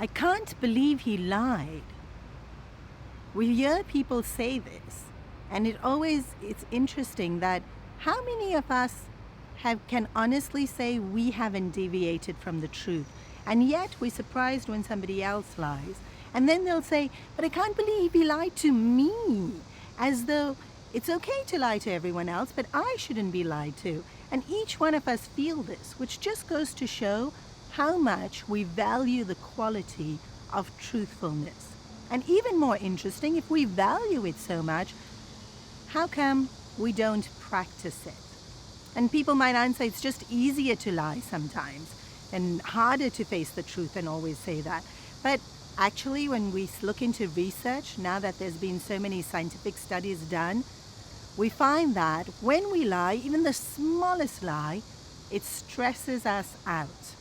I can't believe he lied. We hear people say this, and it's interesting that how many of us can honestly say we haven't deviated from the truth, and yet we're surprised when somebody else lies. And then they'll say, but I can't believe he lied to me, as though it's okay to lie to everyone else, but I shouldn't be lied to. And each one of us feel this, which just goes to show how much we value the quality of truthfulness. And even more interesting, if we value it so much, how come we don't practice it? And people might answer, it's just easier to lie sometimes and harder to face the truth and always say that. But actually, when we look into research, now that there's been so many scientific studies done, we find that when we lie, even the smallest lie, it stresses us out.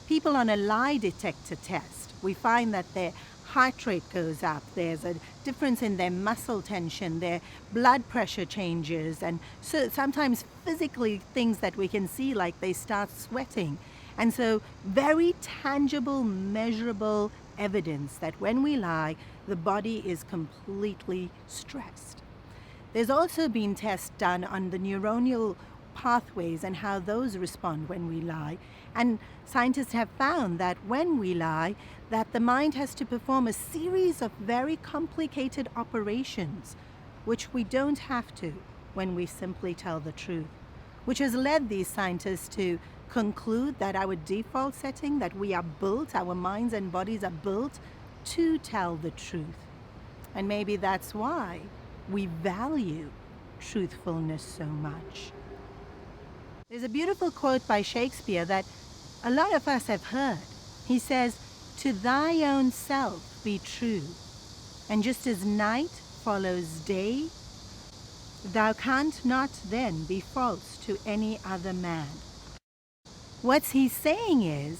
People on a lie detector test, we find that their heart rate goes up, there's a difference in their muscle tension, their blood pressure changes, and so sometimes physically things that we can see, like they start sweating. And so very tangible, measurable evidence that when we lie, the body is completely stressed. There's also been tests done on the neuronal pathways and how those respond when we lie. And scientists have found that when we lie, that the mind has to perform a series of very complicated operations, which we don't have to when we simply tell the truth, which has led these scientists to conclude that our default setting, that we are built, our minds and bodies are built to tell the truth. And maybe that's why we value truthfulness so much. There's a beautiful quote by Shakespeare that a lot of us have heard. He says, "To thy own self be true, and just as night follows day, thou canst not then be false to any other man." What he's saying is,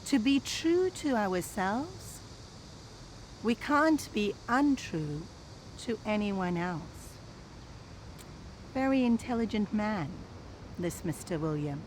to be true to ourselves, we can't be untrue to anyone else. Very intelligent man, this Mr. William.